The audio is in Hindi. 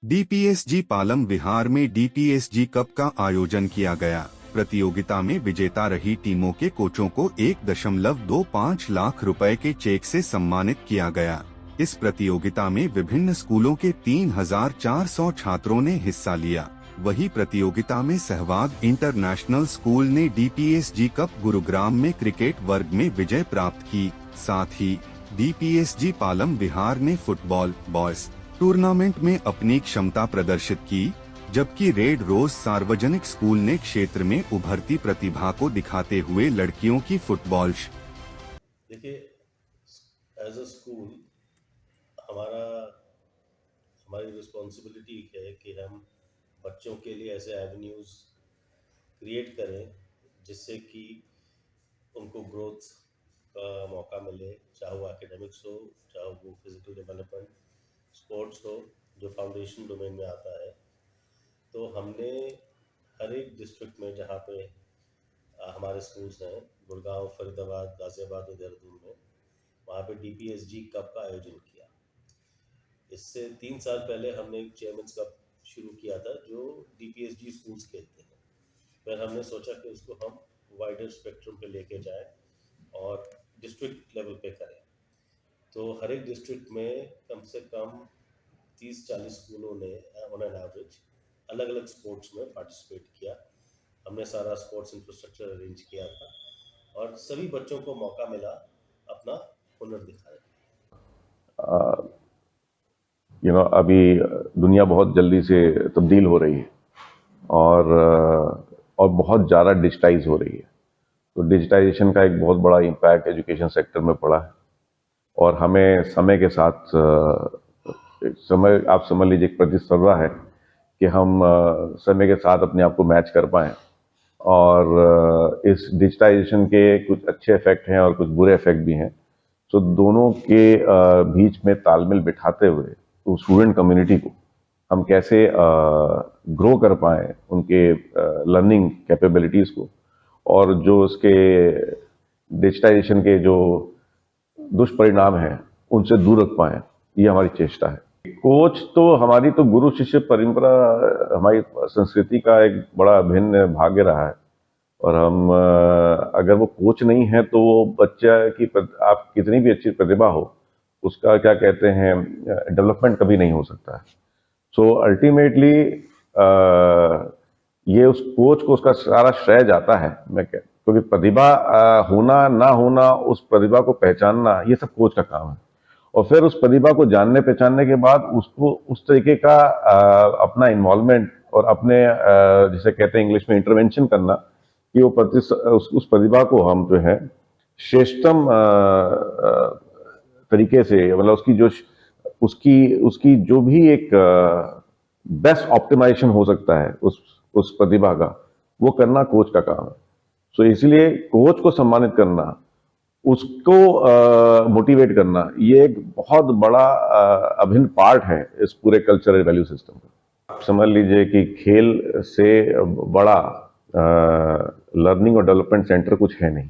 डीपीएसजी पालम विहार में डीपीएसजी कप का आयोजन किया गया। प्रतियोगिता में विजेता रही टीमों के कोचों को 1.25 लाख रुपए के चेक से सम्मानित किया गया। इस प्रतियोगिता में विभिन्न स्कूलों के 3,400 छात्रों ने हिस्सा लिया। वही प्रतियोगिता में सहवाग इंटरनेशनल स्कूल ने डीपीएसजी कप गुरुग्राम में क्रिकेट वर्ग में विजय प्राप्त की। साथ ही डीपीएसजी पालम विहार ने फुटबॉल बॉयज टूर्नामेंट में अपनी क्षमता प्रदर्शित की, जबकि रेड रोज सार्वजनिक स्कूल ने क्षेत्र में उभरती प्रतिभा को दिखाते हुए लड़कियों की फुटबॉल। देखिए, एज अ स्कूल हमारा हमारी रिस्पॉन्सिबिलिटी है कि हम बच्चों के लिए ऐसे एवेन्यूज़ क्रिएट करें जिससे कि उनको ग्रोथ का मौका मिले, चाहे वो एकेडमिक्स हो, चाहे वो फिजिकल डेवलपमेंट, स्पोर्ट्स हो, जो फाउंडेशन डोमेन में आता है। तो हमने हर एक डिस्ट्रिक्ट में जहाँ पे हमारे स्कूल्स हैं, गुड़गांव, फरीदाबाद, गाज़ियाबाद और देहरादून में, वहाँ पे डीपीएसजी कप का आयोजन किया। इससे 3 साल पहले हमने एक चेयरमैन्स कप शुरू किया था जो डीपीएसजी स्कूल्स खेलते हैं। फिर हमने सोचा कि उसको हम वाइडर स्पेक्ट्रम पे लेके जाएं और डिस्ट्रिक्ट लेवल पे करें। तो हर एक डिस्ट्रिक्ट में कम से कम 30-40 स्कूलों ने ऑन एन एवरेज अलग अलग स्पोर्ट्स में पार्टिसिपेट किया। हमने सारा स्पोर्ट्स इंफ्रास्ट्रक्चर अरेंज किया था और सभी बच्चों को मौका मिला अपना हुनर दिखाने का। अभी दुनिया बहुत जल्दी से तब्दील हो रही है और बहुत ज़्यादा डिजिटाइज हो रही है। तो डिजिटाइजेशन का एक बहुत बड़ा इम्पैक्ट एजुकेशन सेक्टर में पड़ा है और हमें समय के साथ समय आप समझ लीजिए एक प्रतिस्पर्धा है कि हम समय के साथ अपने आप को मैच कर पाएँ। और इस डिजिटाइजेशन के कुछ अच्छे इफेक्ट हैं और कुछ बुरे इफेक्ट भी हैं। तो दोनों के बीच में तालमेल बिठाते हुए तो स्टूडेंट कम्युनिटी को हम कैसे ग्रो कर पाएँ, उनके लर्निंग कैपेबिलिटीज़ को, और जो उसके डिजिटाइजेशन के जो दुष्परिणाम हैं उनसे दूर रख पाएँ, ये हमारी चेष्टा है। कोच तो हमारी तो गुरु शिष्य परंपरा हमारी संस्कृति का एक बड़ा अभिन्न भाग्य रहा है और हम अगर वो कोच नहीं है तो वो बच्चा की आप कितनी भी अच्छी प्रतिभा हो, उसका क्या कहते हैं डेवलपमेंट कभी नहीं हो सकता है। सो अल्टीमेटली ये उस कोच को उसका सारा श्रेय जाता है। क्योंकि प्रतिभा होना ना होना, उस प्रतिभा को पहचानना, ये सब कोच का काम है। और फिर उस प्रतिभा को जानने पहचानने के बाद उसको उस तरीके का अपना इन्वॉल्वमेंट और अपने जिसे कहते हैं इंग्लिश में इंटरवेंशन करना कि वो उस प्रतिभा को हम जो है श्रेष्ठतम तरीके से, मतलब उसकी जो भी एक बेस्ट ऑप्टिमाइजेशन हो सकता है उस प्रतिभा का, वो करना कोच का काम है। सो इसलिए कोच को सम्मानित करना, उसको मोटिवेट करना, ये एक बहुत बड़ा अभिन्न पार्ट है इस पूरे कल्चरल वैल्यू सिस्टम का। आप समझ लीजिए कि खेल से बड़ा लर्निंग और डेवलपमेंट सेंटर कुछ है नहीं।